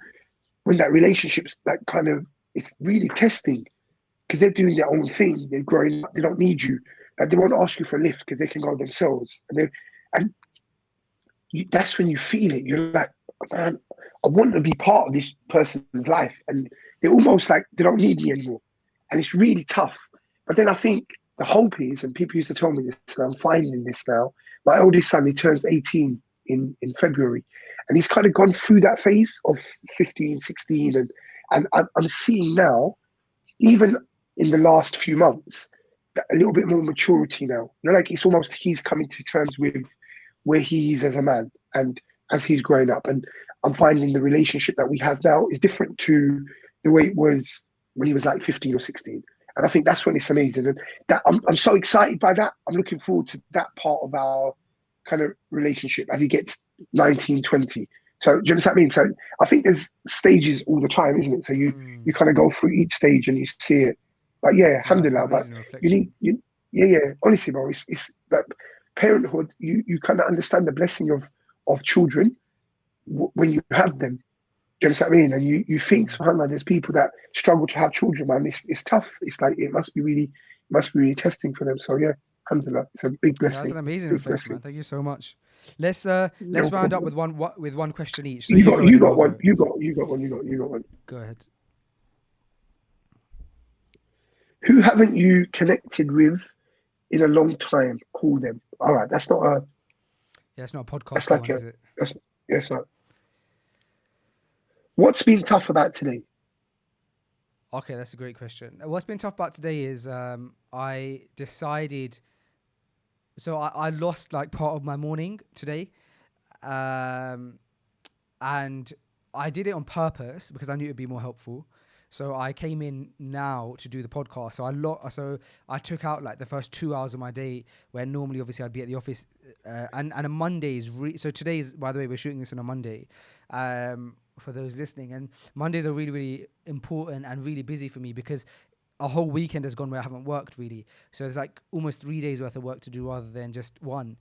when that relationship's like kind of, it's really testing because they're doing their own thing. They're growing up. They don't need you. Like they won't ask you for a lift because they can go themselves. And that's when you feel it. You're like, man, I want to be part of this person's life, and they're almost like they don't need me anymore, and it's really tough. But then I think the hope is, and people used to tell me this, and I'm finding this now. My oldest son, he turns 18 in February, and he's kind of gone through that phase of 15, 16, and I'm seeing now, even in the last few months, a little bit more maturity now. You know, like it's almost he's coming to terms with where he is as a man and as he's growing up. And I'm finding the relationship that we have now is different to the way it was when he was like 15 or 16. And I think that's when it's amazing. And that I'm so excited by that. I'm looking forward to that part of our kind of relationship as he gets 19, 20. So do you understand what I mean? So I think there's stages all the time, isn't it? So you kind of go through each stage and you see it. But yeah, No, that's an alhamdulillah. But amazing you reflection. yeah. Honestly, bro, it's that parenthood. You kind of understand the blessing of children when you have them. Do you understand what I mean? And you think, subhanAllah, there's people that struggle to have children, man. It's tough. It's like it must be really testing for them. So yeah, alhamdulillah, it's a big Yeah, that's blessing. an amazing Big reflection, man. blessing. Thank you so much. Let's No round up with problem. one question each. So You you got go and you then got I'll one. go. You Yes. got you got one. You got one. Go ahead. Who haven't you connected with in a long time? Call them. All right, that's not a. Yeah, it's not a That's podcaster like one, a. is it? That's yeah, it's not. What's been tough about today? Okay, that's a great question. What's been tough about today is I decided. So I lost like part of my morning today, and I did it on purpose because I knew it'd be more helpful. So I came in now to do the podcast. So I took out like the first 2 hours of my day where normally obviously I'd be at the office, and a Monday is so today is, by the way, we're shooting this on a Monday, for those listening, and Mondays are really, really important and really busy for me because a whole weekend has gone where I haven't worked really. So it's like almost 3 days worth of work to do rather than just one.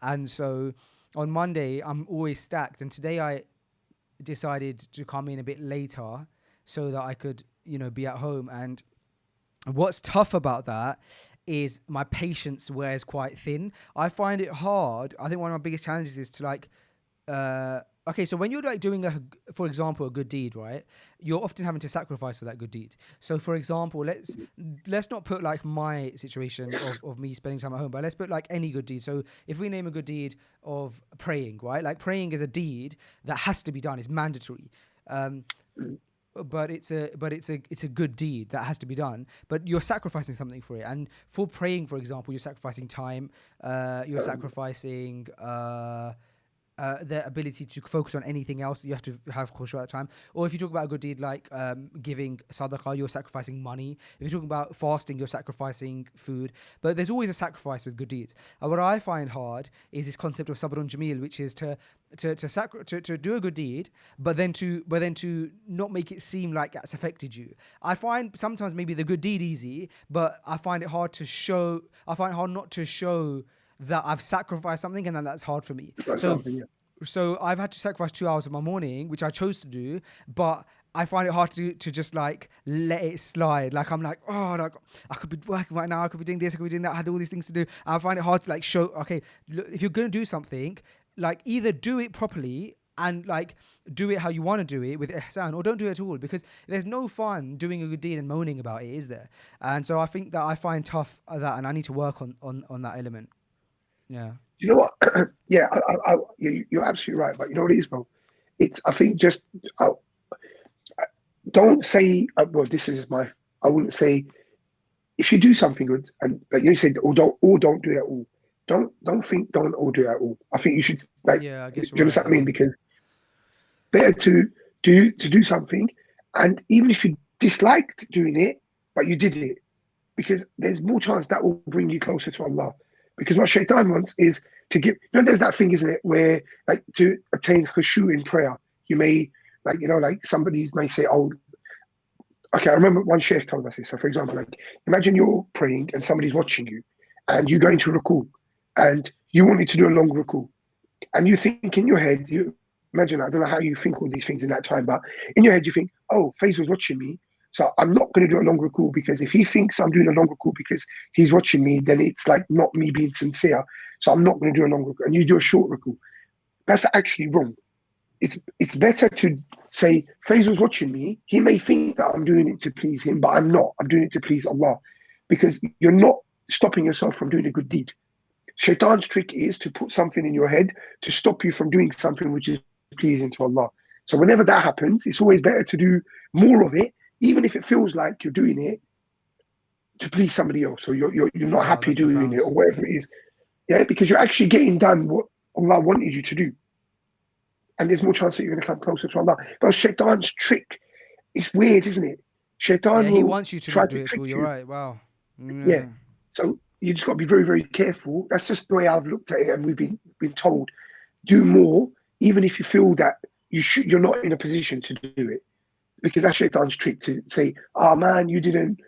And so on Monday I'm always stacked, and today I decided to come in a bit later so that I could, be at home. And what's tough about that is my patience wears quite thin. I find it hard. I think one of my biggest challenges is to okay, so when you're like doing for example, a good deed, right? You're often having to sacrifice for that good deed. So for example, let's not put like my situation of me spending time at home, but let's put like any good deed. So if we name a good deed of praying, right? Like praying is a deed that has to be done. It's mandatory. But it's a good deed that has to be done, but you're sacrificing something for it. And for praying, for example, you're sacrificing time, you're sacrificing the ability to focus on anything else. You have to have khushu at that time. Or if you talk about a good deed like giving sadaqah, you're sacrificing money. If you're talking about fasting, you're sacrificing food. But there's always a sacrifice with good deeds. And what I find hard is this concept of sabrun jameel, which is to do a good deed, but then to not make it seem like that's affected you. I find sometimes maybe the good deed easy, but I find it hard to show. I find it hard not to show that I've sacrificed something, and then that's hard for me. So I've had to sacrifice 2 hours of my morning, which I chose to do, but I find it hard to just like let it slide. Like I'm like, oh, like I could be working right now, I could be doing this, I could be doing that. I had all these things to do. And I find it hard to like show, okay, look, if you're gonna do something, like either do it properly and like do it how you want to do it with ihsan, or don't do it at all, because there's no fun doing a good deed and moaning about it, is there? And so I think that I find tough that, and I need to work on that element. Yeah. You know what? Yeah, you're absolutely right. But you know what it is, bro? I think just don't say. Well, this is my. I wouldn't say if you do something good, and like you said, or don't do it at all. Don't think don't or do it at all. I think you should like. Yeah, I guess. Do you understand what I mean? Because better to do something, and even if you disliked doing it, but you did it, because there's more chance that will bring you closer to Allah. Because what shaitan wants is to give, there's that thing, isn't it, where like to obtain khushu in prayer, you may like somebody may say, oh, okay, I remember one sheikh told us this. So for example, like imagine you're praying and somebody's watching you and you go into ruku and you wanted to do a long ruku and you think in your head, you imagine, I don't know how you think all these things in that time, but in your head you think, oh, Faiz was watching me, so I'm not going to do a long ruku, because if he thinks I'm doing a long ruku because he's watching me, then it's like not me being sincere. So I'm not going to do a long ruku, and you do a short ruku. That's actually wrong. It's better to say Faiz was watching me. He may think that I'm doing it to please him, but I'm not. I'm doing it to please Allah, because you're not stopping yourself from doing a good deed. Shaitan's trick is to put something in your head to stop you from doing something which is pleasing to Allah. So whenever that happens, it's always better to do more of it, even if it feels like you're doing it to please somebody else, or you're not happy doing profound. it, or whatever it is. Yeah, because you're actually getting done what Allah wanted you to do. And there's more chance that you're going to come closer to Allah. But Shaitan's trick, it's weird, isn't it? Shaitan he will wants you to try not do to it. trick So you. you're right. Wow. Yeah. So you just got to be very, very careful. That's just the way I've looked at it, and we've been told, do more, even if you feel that you're not in a position to do it. Because that's Shaitan's trick, to say, oh man, you didn't,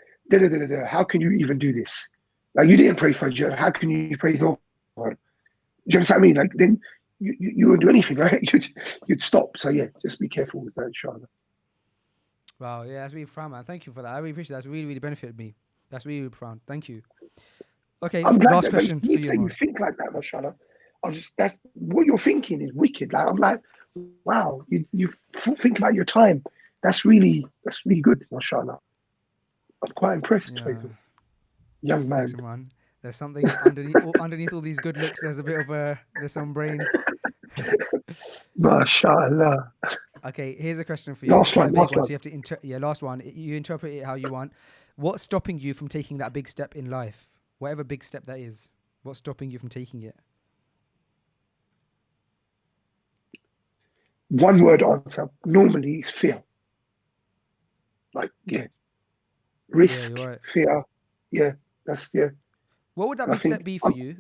how can you even do this? Like, you didn't pray Fajr, how can you pray Dhuhr? Do you understand what I mean? Like, then you wouldn't do anything, right? You'd stop. So yeah, just be careful with that, inshallah. Wow, yeah, that's really profound, man. Thank you for that. I really appreciate that. That's really, really benefited me. That's really, really profound. Thank you. Okay, I'm glad last that question for you, you Imran. think like that, mashallah. That's what you're thinking is wicked. Like, I'm like, wow, you think about your time. That's really good, mashallah. I'm quite impressed, Yeah. Faisal. Young man. Thanks, Imran. There's something underneath all these good looks. There's a bit of there's some brains. Mashallah. Okay, here's a question for you. Last It's quite a one. big one, so you have to last one. You interpret it how you want. What's stopping you from taking that big step in life? Whatever big step that is, what's stopping you from taking it? One word answer. Normally it's fear. Like, risk, Yeah, you're right. fear. Yeah, What would that I big step think be for you?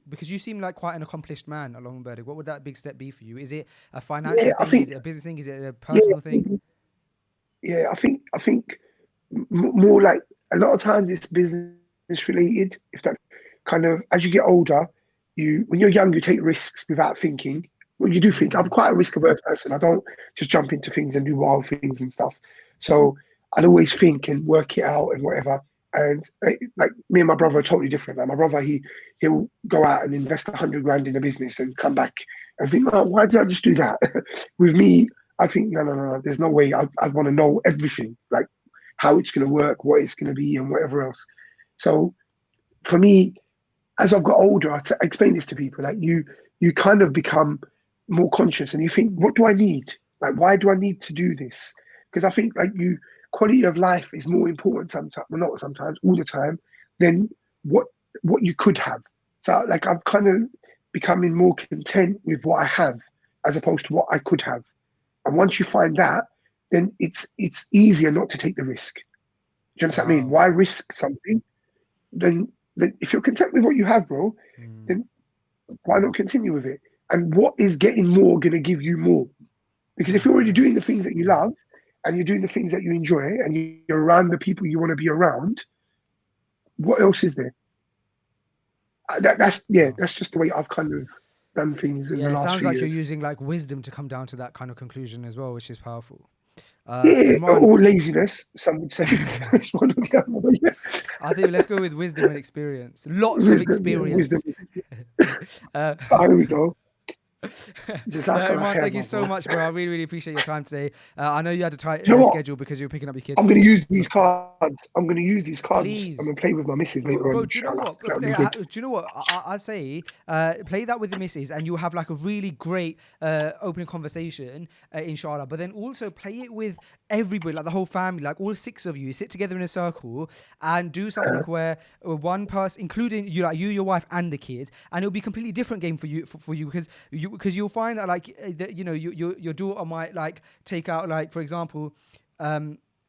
Because you seem like quite an accomplished man along Berdig. What would that big step be for you? Is it a financial I thing? think- Is it a business thing? Is it a personal thing? Yeah, I think more like a lot of times it's business related. If that kind of, as you get older, when you're young, you take risks without thinking. Well, you do think. I'm quite a risk averse person. I don't just jump into things and do wild things and stuff. So I'd always think and work it out and whatever. And like me and my brother are totally different. Like my brother, he'll go out and invest 100 grand in a business and come back and think, oh, why did I just do that? With me, I think no. There's no way. I'd want to know everything, like how it's going to work, what it's going to be, and whatever else. So for me, as I've got older, I explain this to people. Like you kind of become more conscious, and you think, what do I need? Like, why do I need to do this? Because I think like quality of life is more important sometimes, well, not sometimes, all the time, than what you could have. So like I'm kind of becoming more content with what I have as opposed to what I could have. And once you find that, then it's easier not to take the risk. Do you understand what I mean? Why risk something? Then if you're content with what you have, bro, then why not continue with it? And what is getting more going to give you more? Because if you're already doing the things that you love and you're doing the things that you enjoy and you're around the people you want to be around, what else is there? That's just the way I've kind of done things in the last it sounds few like years. you're using like wisdom to come down to that kind of conclusion as well, which is powerful. Imran, or laziness, some would say. It's one or the other, yeah. I think let's go with wisdom and experience. Lots of experience. Here we go. Imran, thank you so much, bro. I really, really appreciate your time today. I know you had a tight schedule because you were picking up your kids. I'm going to use these cards. Please. I'm going to play with my missus later on. Bro, do you know what? Do you know what? I'd say play that with the missus and you'll have like a really great opening conversation, inshallah. But then also play it with everybody, like the whole family, like all 6 of you, sit together in a circle and do something where one person, including you, like you, your wife, and the kids, and it'll be a completely different game for you because you'll find that like your daughter might like take out like, for example,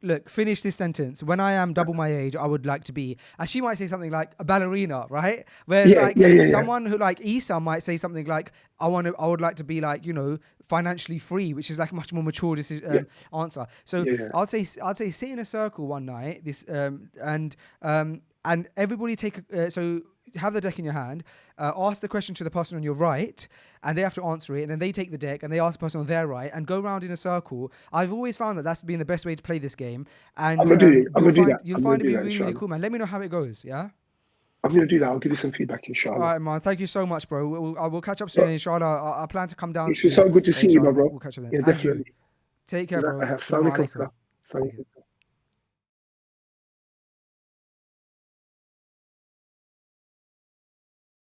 look, finish this sentence. When I am double my age, I would like to be. And she might say something like a ballerina, right? Whereas someone who like Isa might say something like, I would like to be like, financially free, which is like a much more mature answer. So I'd say sit in a circle one night, and everybody take so have the deck in your hand, ask the question to the person on your right, and they have to answer it, and then they take the deck and they ask the person on their right and go around in a circle. I've always found that that's been the best way to play this game, and you'll find it be really cool, man. Let me know how it goes. Yeah, I'm going to do that. I'll give you some feedback, inshallah. All right, man. Thank you so much, bro. We'll catch up soon, inshallah. I plan to come down. It's so good to see you, my bro. We'll catch up then. Yeah, definitely. Take care, bro. Assalamu alaikum.